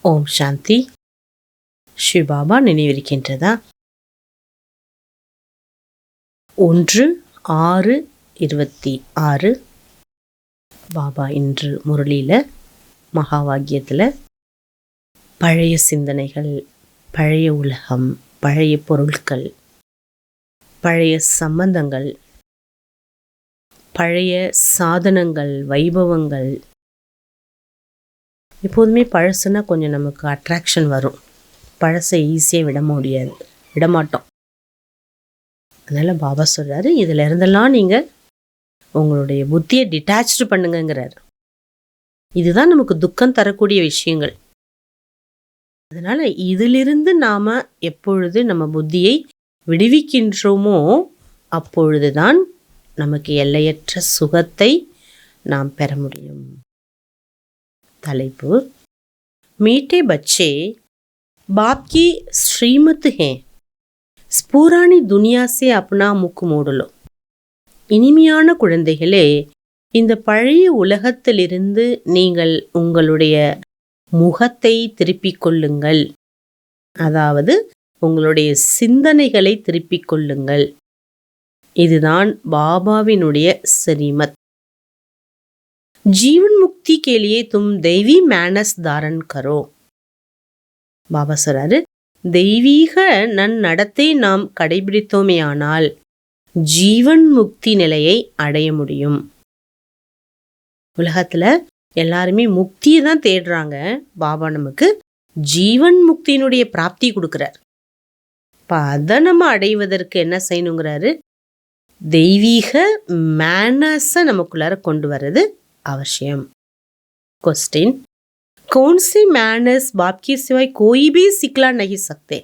ஓம் சாந்தி. சிவபாபா நினைவிருக்கின்றதா? 1/6/26 பாபா இன்று முரளியில் மகா வாக்கியத்தில் பழைய சிந்தனைகள், பழைய உலகம், பழைய பொருட்கள், பழைய சம்பந்தங்கள், பழைய சாதனங்கள், வைபவங்கள். எப்போதுமே பழசுனா கொஞ்சம் நமக்கு அட்ராக்ஷன் வரும். பழசை ஈஸியாக விடமாட்டோம். அதனால் பாபா சொல்கிறாரு, இதில் இருந்தெல்லாம் நீங்கள் உங்களுடைய புத்தியை டிட்டாச்சு பண்ணுங்கிறார். இதுதான் நமக்கு துக்கம் தரக்கூடிய விஷயங்கள். அதனால் இதிலிருந்து நாம் எப்பொழுது நம்ம புத்தியை விடுவிக்கின்றோமோ அப்பொழுது தான் நமக்கு எல்லையற்ற சுகத்தை நாம் பெற முடியும். தலைப்பு: मीठे बच्चे बाप की श्रीमत हैं, ஸ்பூராணி துனியா சே அப்னா முக் மூடலோ. இனிமையான குழந்தைகளே, இந்த பழைய உலகத்திலிருந்து நீங்கள் உங்களுடைய முகத்தை திருப்பிக் கொள்ளுங்கள். அதாவது உங்களுடைய சிந்தனைகளை திருப்பிக் கொள்ளுங்கள். இதுதான் பாபாவினுடைய ஸ்ரீமத். जीवन मुक्ति के लिए तुम दैवी मैनस धारण करो. பாபா சொல்றாரு, தெய்வீக நன்னடத்தை நாம் கடைபிடித்தோமேயானால் ஜீவன் முக்தி நிலையை அடைய முடியும். உலகத்துல எல்லாருமே முக்தியை தான் தேடுறாங்க. பாபா நமக்கு ஜீவன் முக்தியினுடைய பிராப்தி கொடுக்கிறார். அதை நம்ம அடைவதற்கு என்ன செய்யணுங்கிறாரு? தெய்வீக மேனஸை நமக்குள்ளார கொண்டு வர்றது அவசியம். क्वेश्चन: कौन से मैनर्स बाप के सिवाय कोई भी सिखला नहीं सकते?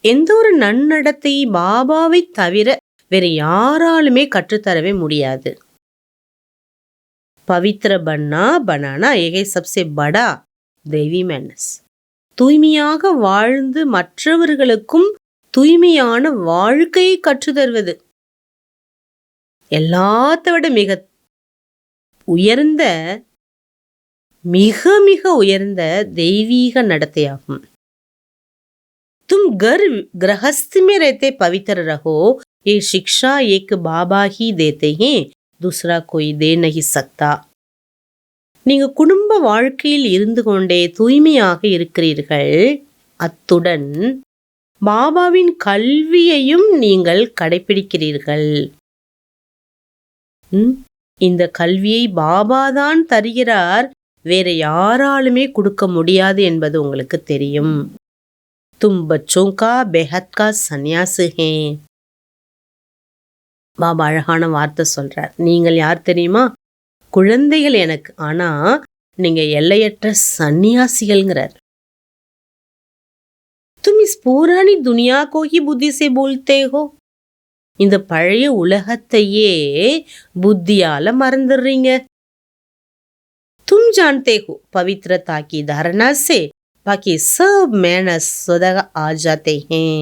எந்த ஒரு நன்னடத்தை பாபாவை தவிர வேற யாராலுமே கற்றுத்தரவே முடியாது. பவித்ர பனானா ஏகை சப்சே படா தெய்வீ மேனஸ். தூய்மையாக வாழ்ந்து மற்றவர்களுக்கும் தூய்மையான வாழ்க்கையை கற்றுத்தருவது எல்லாத்தை விட மிக மிக உயர்ந்த தெய்வீக நடத்தையாகும். तुम घर गृहस्थ में रहते पवित्र रहो, ये शिक्षा एक बाबा ही देते हैं, दूसरा कोई दे नहीं सकता. நீங்க குடும்ப வாழ்க்கையில் இருந்து கொண்டே தூய்மையாக இருக்கிறீர்கள். அத்துடன் பாபாவின் கல்வியையும் நீங்கள் கடைபிடிக்கிறீர்கள். இந்த கல்வியை பாபாதான் தருகிறார், வேற யாராலுமே கொடுக்க முடியாது என்பது உங்களுக்கு தெரியும். தும் பச்சோं का बेहद का सन्यास है. பாபா அழகான வார்த்தை சொல்றார். நீங்கள் யார் தெரியுமா? குழந்தைகள் எனக்கு, ஆனா நீங்க எல்லையற்ற சன்னியாசிகள்ங்கிறார். तुम इस पुरानी दुनिया को ही बुद्धि से बोलते हो. இந்த பழைய உலகத்தையே புத்தியால மறந்துடுறீங்க. तुम जानते हो पवित्रता की धारणा से बाकी सब मैनस स्वतः आ जाते हैं.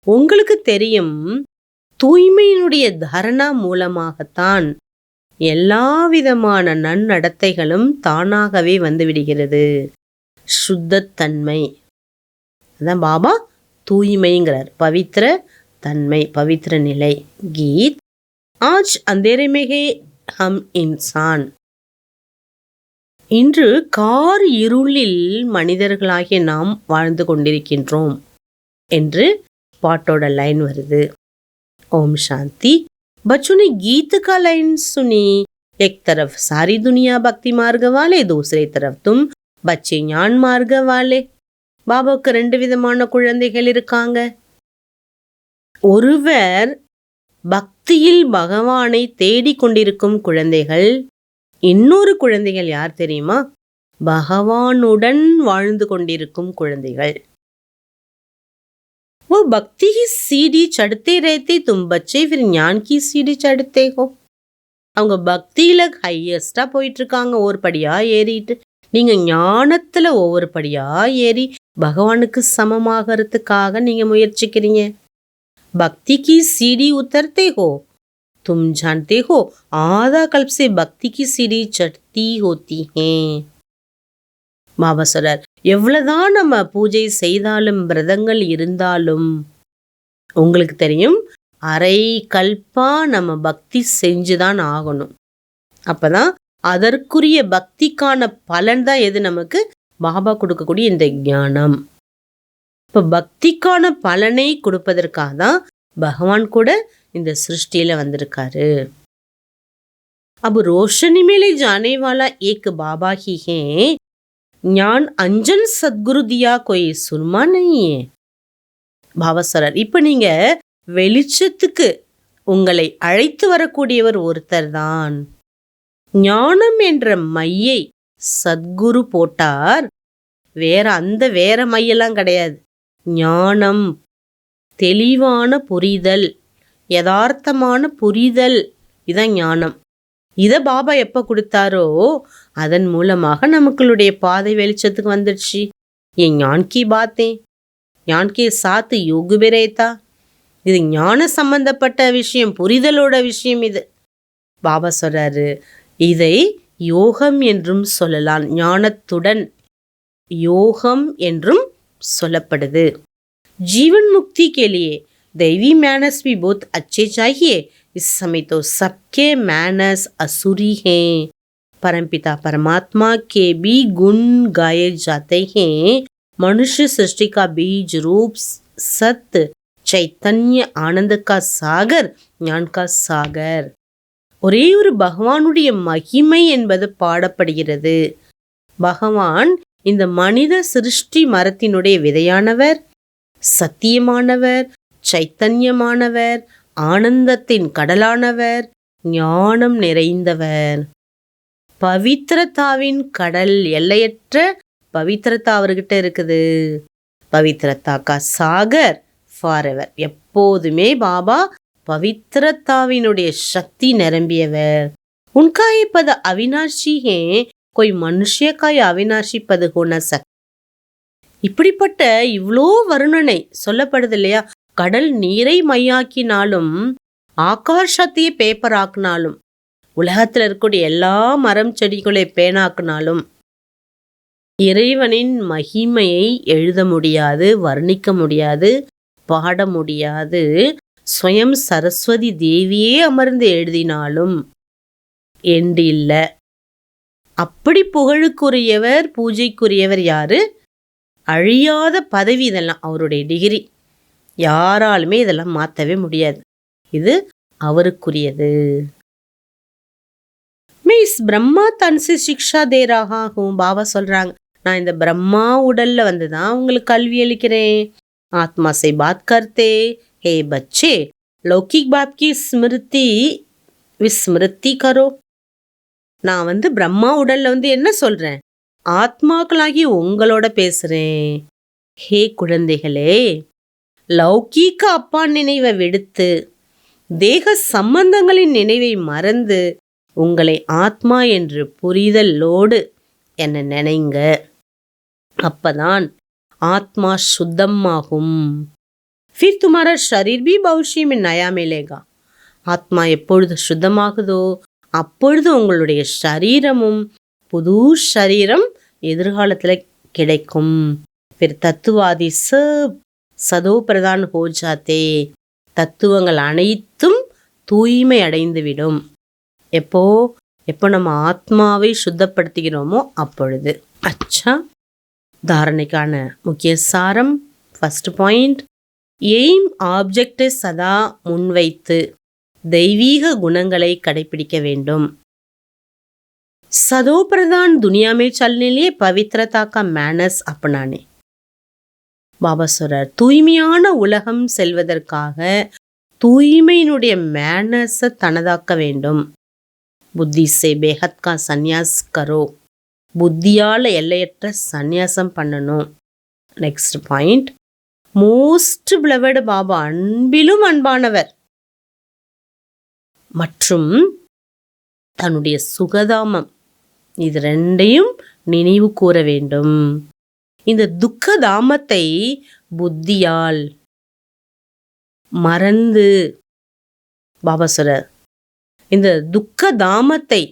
உங்களுக்கு தெரியும், தூய்மையினுடைய தரணா மூலமாகத்தான் எல்லா விதமான நன்னடத்தைகளும் தானாகவே வந்துவிடுகிறது. சுத்தத்தன்மை அதான் பாபா தூய்மைங்கிறார். பவித்ர தன்மை, பவித்ர நிலை. கீத்: ஆஜ் அந்தேரே மே ஹே ஹம் இன்சான். இன்று கார் இருளில் மனிதர்களாகிய நாம் வாழ்ந்து கொண்டிருக்கின்றோம் என்று பாட்டோட லைன் வருது. ஓம் சாந்தி. बच्चों ने गीत का लाइन सुनी, एक तरफ सारी दुनिया भक्ति मार्ग वाले, दूसरी तरफ तुम बच्चे ஞான் மார்க்க वाले. பாபாவுக்கு 2 விதமான குழந்தைகள் இருக்காங்க. ஒருவர் பக்தியில் பகவானை தேடிக்கொண்டிருக்கும் குழந்தைகள், இன்னொரு குழந்தைகள் யார் தெரியுமா? பகவானுடன் வாழ்ந்து கொண்டிருக்கும் குழந்தைகள். वो भक्ति की सीढ़ी चढ़ते रहते, तुम बच्चे फिर ज्ञान की सीढ़ी चढ़ते हो. அவங்க பக்தியில ஹையஸ்டா போயிட்டு இருக்காங்க, ஒவ்வொரு படியா ஏறிட்டு. நீங்க ஞானத்துல ஒவ்வொரு படியா ஏறி பகவானுக்கு சமமாகறதுக்காக நீங்க முயற்சிக்கிறீங்க. भक्ति की सीढ़ी उतरते हो, तुम जानते हो आधा कल्प से भक्ति की सीढ़ी चढ़ती होती हैं. பாபா சொல்றார், எவ்வளவுதான் நம்ம பூஜை செய்தாலும் விரதங்கள் இருந்தாலும் உங்களுக்கு தெரியும், அரை கல்பா நம்ம பக்தி செஞ்சுதான் ஆகணும். அப்பதான் அதற்குரிய பக்திக்கான பலன் தான் எது நமக்கு பாபா கொடுக்கக்கூடிய இந்த ஞானம். இப்ப பக்திக்கான பலனை கொடுப்பதற்காக தான் பகவான் கூட இந்த சிருஷ்டியில வந்திருக்காரு. अब रोशनी में ले जाने वाला एक बाबा ही है, ஞான் அஞ்சன் சத்குரு தியா कोई सुरमा नहीं है. பாவசரர், இப்ப நீங்க வெளிச்சத்துக்கு உங்களை அழைத்து வரக்கூடியவர் ஒருத்தர் தான். ஞானம் என்ற மையை சத்குரு போட்டார். வேற மையெல்லாம் கிடையாது. ஞானம், தெளிவான புரிதல், யதார்த்தமான புரிதல், இதான் ஞானம். இதை பாபா எப்போ கொடுத்தாரோ அதன் மூலமாக நமக்களுடைய பாதை வெளிச்சத்துக்கு வந்துடுச்சு. என் ஞான்கி பாத்தேன், ஞான்கே சாத்து யோகு பிரேத்தா. இது ஞான சம்பந்தப்பட்ட விஷயம், புரிதலோட விஷயம். இது பாபா சொல்றாரு, இதை யோகம் என்றும் சொல்லலாம். ஞானத்துடன் யோகம் என்றும் சொல்லப்படுது. जीवन मुक्ति के लिए दैवी मैनस भी बहुत अच्छे चाहिए. इस समय तो सबके मैनस असुरी हैं. परमपिता परमात्मा के भी गुण गाए जाते हैं. मनुष्य सृष्टि का बीज रूप सत्य चैतन्य आनंद का सागर, ஞான் का सागर. ஒரே ஒரு பகவானுடைய மகிமை என்பது பாடப்படுகிறது. பகவான் இந்த மனித சிருஷ்டி மரத்தினுடைய விதையானவர், சத்தியமானவர், சைத்தன்யமானவர், ஆனந்தத்தின் கடலானவர், ஞானம் நிறைந்தவர். பவித்ரதாவின் கடல், எல்லையற்ற பவித்ரதா அவர்கிட்ட இருக்குது. பவித்ரதா கா சாகர் ஃபாரெவர். எப்போதுமே பாபா பவித்ரதாவினுடைய சக்தி நிரம்பியவர். உன்கா ये पद अविनाशी है, कोई मनुष्य का ये अविनाशी पद हो न सकता. இப்படிப்பட்ட இவ்வளோ வர்ணனை சொல்லப்படுது இல்லையா? கடல் நீரை மையாக்கினாலும், ஆகாசத்தையே பேப்பர் ஆக்கினாலும், உலகத்தில் இருக்கக்கூடிய எல்லா மரம் செடிகளை பேனாக்கினாலும் இறைவனின் மகிமையை எழுத முடியாது, வர்ணிக்க முடியாது, பாட முடியாது. ஸ்வயம் சரஸ்வதி தேவியே அமர்ந்து எழுதினாலும் என்று இல்லை. அப்படி புகழுக்குரியவர், பூஜைக்குரியவர் யாரு? அழியாத பதவி. இதெல்லாம் அவருடைய டிகிரி. யாராலுமே இதெல்லாம் மாற்றவே முடியாது. இது அவருக்குரியது. मैं इस ब्रह्मा तन से शिक्षा दे रहा हूँ. பாபா சொல்றாங்க, நான் இந்த பிரம்மா உடல்ல வந்து தான் உங்களுக்கு கல்வி அளிக்கிறேன். ஆத்மா से बात करते हे बच्चे, लौकिक बाप की स्मृति विस्मृति करो. நான் வந்து பிரம்மா உடல்ல வந்து என்ன சொல்றேன்? ஆத்மாக்களாகி உங்களோட பேசுறேன். ஹே குழந்தைகளே, லௌகீக அப்பா நினைவை விடுத்து தேக சம்பந்தங்களின் நினைவை மறந்து உங்களை ஆத்மா என்று புரிதலோடு என்ன நினைங்க. அப்பதான் ஆத்மா சுத்தமாகும். फिर तुम्हारा शरीर भी भविष्य में नया मिलेगा. ஆத்மா எப்பொழுது சுத்தமாகுதோ அப்பொழுது உங்களுடைய சரீரமும் புது சரீரம் எதிர்காலத்தில் கிடைக்கும். फिर தத்துவாதி சதோ பிரதான் ஹோ ஜாத்தே. தத்துவங்கள் அனைத்தும் தூய்மை அடைந்துவிடும். எப்போ நம்ம ஆத்மாவை சுத்தப்படுத்துகிறோமோ அப்பொழுது. அச்சா, தாரணைக்கான முக்கிய சாரம். ஃபர்ஸ்ட் பாயிண்ட், எய்ம் ஆப்ஜெக்டை சதா முன்வைத்து தெய்வீக குணங்களை கடைபிடிக்க வேண்டும். सदो प्रधान दुनिया में चलने लिए पवित्रता का मैनस अपनाने. பாபா சொல்றார், தூய்மையான உலகம் செல்வதற்காக தூய்மையினுடைய மேனஸை தனதாக்க வேண்டும். புத்தி சே பேஹத் கா சந்நியாஸ் கரோ. புத்தியால எல்லையற்ற சந்நியாசம் பண்ணணும். Next point, most beloved Baba அன்பிலும் அன்பானவர் மற்றும் தன்னுடைய சுகதாமம், இது ரெண்டையும் நினைவு கூற வேண்டும். இந்த துக்க தாமத்தை புத்தியால் மறந்து, பாபா சொல்றார், இந்த துக்க தாமத்தை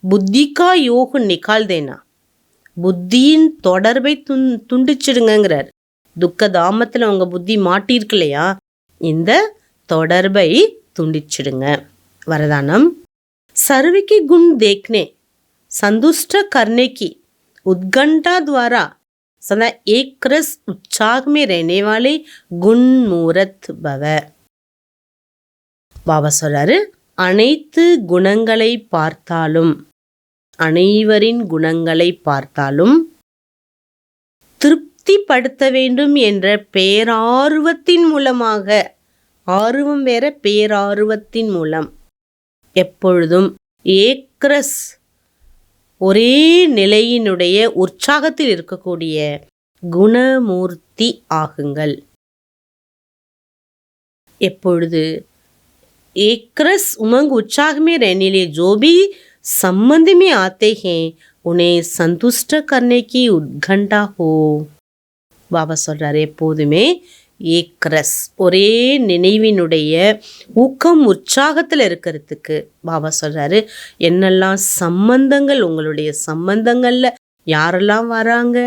புத்திகா யோக நிகால் தேனா, புத்தியின் தொடர்பை துண்டிச்சிடுங்கிறார். துக்க தாமத்தில் உங்க புத்தி மாட்டிருக்கு இல்லையா, இந்த தொடர்பை துண்டிச்சிடுங்க. வரதானம். सर्व गुण देखने संतुष्ट करने की उत्कंठा द्वारा सदा एक रस उत्साह में रहने वाले गुण मूर्त भव. பாபா சொல்றாரு, அனைத்து குணங்களை பார்த்தாலும், அனைவரின் குணங்களை பார்த்தாலும் திருப்திப்படுத்த வேண்டும் என்ற பேரார்வத்தின் மூலமாக, ஆர்வம் வேற, பேரார்வத்தின் மூலம் எப்பொழுதும் ஏக்ரஸ் ஒரே நிலையினுடைய உற்சாகத்தில் இருக்கக்கூடிய குணமூர்த்தி ஆகுங்கள். எப்பொழுது ஏக்ரஸ் उमंग उत्साह में रहने लिए जो भी संबंध में आते हैं उन्हें संतुष्ट करने की उत्कंठा हो. பாபா சொல்றாரு, எப்போதுமே ஏக்ரஸ் ஒரே நினைவினுடைய ஊக்கம் உற்சாகத்தில் இருக்கிறதுக்கு பாபா சொல்றாரு, என்னெல்லாம் சம்பந்தங்கள், உங்களுடைய சம்பந்தங்கள்ல யாரெல்லாம் வராங்க,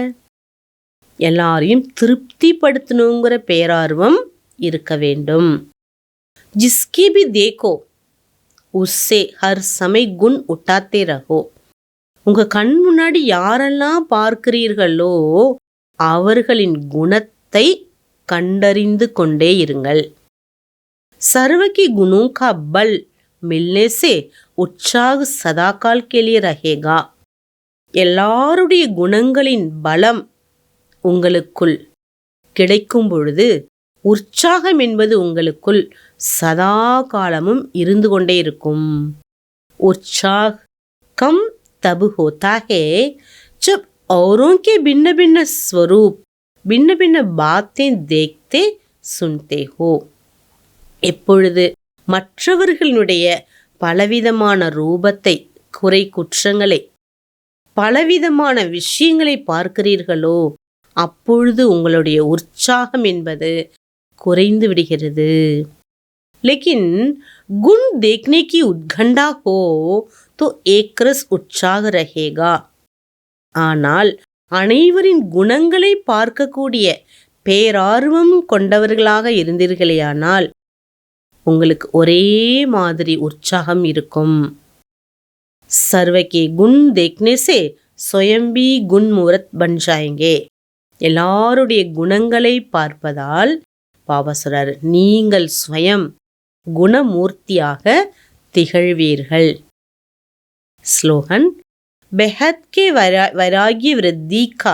எல்லாரையும் திருப்திப்படுத்தணுங்கிற பேரார்வம் இருக்க வேண்டும். जिसकी भी देखो उससे हर समय गुण उठाते रहो. உங்க கண் முன்னாடி யாரெல்லாம் பார்க்கிறீர்களோ அவர்களின் குணத்தை கண்டறிந்து கொண்டே இருங்கள். सर्व के गुणों का बल मिलने से उत्साह सदाकाल के लिए रहेगा. எல்லாருடைய குணங்களின் பலம் உங்களுக்குள் கிடைக்கும் பொழுது உற்சாகம் என்பது உங்களுக்குள் சதா காலமும் இருந்து கொண்டே இருக்கும். उत्साह कम तब होता है जब औरों के भिन्न भिन्न स्वरूप, भिन्न भिन्न बातें देखते सुनते हो. எப்பொழுது மற்றவர்களுடைய பலவிதமான ரூபத்தை, குறை குற்றங்களை, பலவிதமான விஷயங்களை பார்க்கிறீர்களோ அப்பொழுது உங்களுடைய உற்சாகம் என்பது குறைந்து விடுகிறது. लेकिन गुण देखने की उत्कंठा हो तो एक रस उत्साह रहेगा. ஆனால் அனைவரின் குணங்களை பார்க்கக்கூடிய பேரார்வம் கொண்டவர்களாக இருந்தீர்களேயானால் உங்களுக்கு ஒரே மாதிரி உற்சாகம் இருக்கும். सर्व के गुण देखने से स्वयं भी गुण मूर्त बन जाएंगे. எல்லாருடைய குணங்களை பார்ப்பதால் பாபா சொல்றாரு, நீங்கள் ஸ்வயம் குணமூர்த்தியாக திகழ்வீர்கள். ஸ்லோகன். बेहद के वैराग्य वृद्धि का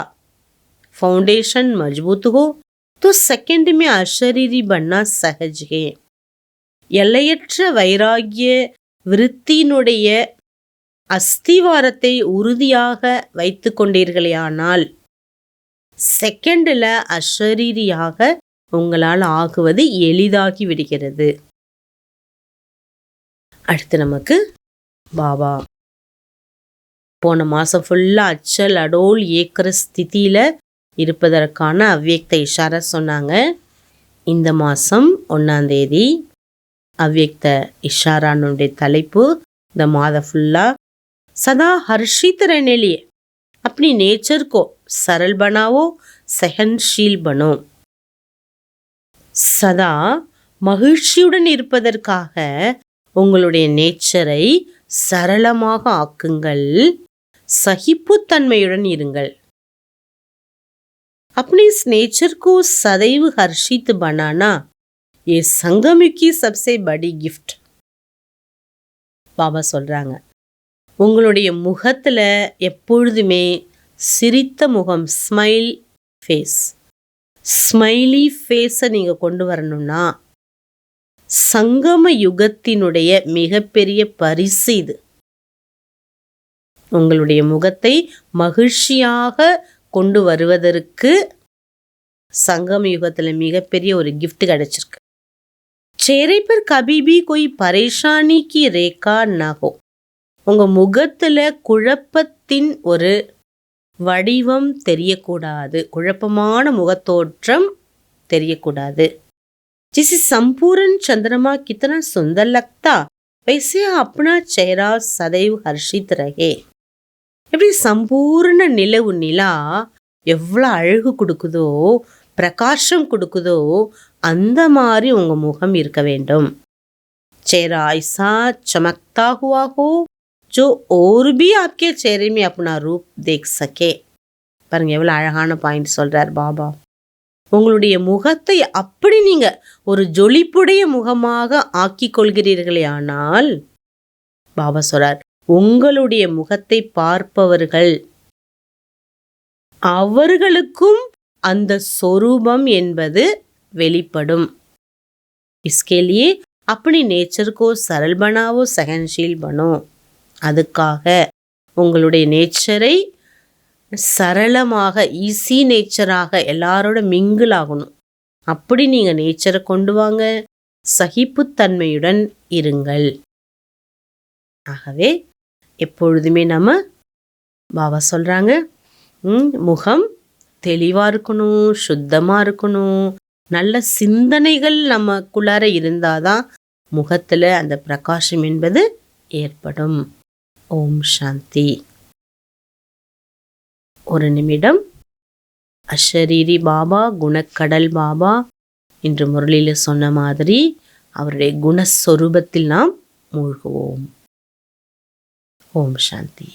फाउंडेशन मजबूत हो तो सेकंड में अशरीरी बनना सहज है. எல்லையற்ற வைராகிய விருத்தியினுடைய அஸ்திவாரத்தை உறுதியாக வைத்து கொண்டீர்களேயானால் செகண்டில் அஷரீரியாக உங்களால் ஆகுவது எளிதாகி விடுகிறது. அடுத்து நமக்கு பாபா போன மாதம் ஃபுல்லாக அச்சல் அடோல் ஏக்கர ஸ்திதியில் இருப்பதற்கான அவ்வியக்த இஷாரா சொன்னாங்க. இந்த மாதம் 1ஆம் தேதி அவ்வியக்த இஷாரானுடைய தலைப்பு, இந்த மாதம் ஃபுல்லாக सदा हर्षित रहने लिए अपनी नेचर को सरल बनाओ, सहनशील बनो. சதா மகிழ்ச்சியுடன் இருப்பதற்காக உங்களுடைய நேச்சரை சரளமாக ஆக்குங்கள், சகிப்புத்தன்மையுடன் இருங்கள். अपने इस नेचर को सदैव हर्षित बनाना ये संगम की सबसे बड़ी गिफ्ट. பாபா சொல்றாங்க, உங்களுடைய முகத்துல எப்பொழுதுமே சிரித்த முகம், ஸ்மைல் ஃபேஸ், ஸ்மைலி ஃபேஸை நீங்கள் கொண்டு வரணும்னா சங்கம யுகத்தினுடைய மிகப்பெரிய பரிசு இது. உங்களுடைய முகத்தை மகிழ்ச்சியாக கொண்டு வருவதற்கு சங்கம யுகத்தில் மிகப்பெரிய ஒரு கிஃப்ட் கிடைச்சிருக்கு. चेहरे पर कभी भी कोई परेशानी की रेखा ना हो. உங்க முகத்துல குழப்பத்தின் ஒரு வடிவம் தெரியக்கூடாது, குழப்பமான முகத்தோற்றம் தெரியக்கூடாது. जिसे संपूर्ण चंद्रमा कितना सुंदर लगता वैसे अपना चेहरा सदैव हर्षित रहे. எப்படி சம்பூர்ண நிலவு நிலா எவ்வளோ அழகு கொடுக்குதோ, பிரகாசம் கொடுக்குதோ, அந்த மாதிரி உங்க முகம் இருக்க வேண்டும். चेहरा ऐसा चमकता हुआ हो जो और भी आपके चेहरे में अपना रूप देख सके. பாருங்க எவ்வளோ அழகான பாயிண்ட் சொல்றார் பாபா. உங்களுடைய முகத்தை அப்படி நீங்க ஒரு ஜொலிப்புடைய முகமாக ஆக்கிக் கொள்கிறீர்களே ஆனால், பாபா சொல்றார், உங்களுடைய முகத்தை பார்ப்பவர்கள் அவர்களுக்கும் அந்த சொரூபம் என்பது வெளிப்படும். इसके लिए अपनी नेचर को सरल बनाओ, सहनशील बनो. அதுக்காக உங்களுடைய நேச்சரை சரளமாக, ஈஸி நேச்சராக எல்லாரோட மிங்கிள் ஆகணும். அப்படி நீங்கள் நேச்சரை கொண்டு வாங்க. சகிப்புத்தன்மையுடன் இருங்கள். ஆகவே எப்பொழுதுமே நம்ம பாபா சொல்கிறாங்க, முகம் தெளிவாக இருக்கணும், சுத்தமாக இருக்கணும், நல்ல சிந்தனைகள் நமக்குள்ளார இருந்தாதான் முகத்தில் அந்த பிரகாசம் என்பது ஏற்படும். ஓம் சாந்தி. ஒரு நிமிடம். அஷரீரி பாபா, குணக்கடல் பாபா இன்று முரளியில் சொன்ன மாதிரி அவருடைய குணஸ்வரூபத்தில் நாம் மூழ்குவோம். ஓம் சாந்தி.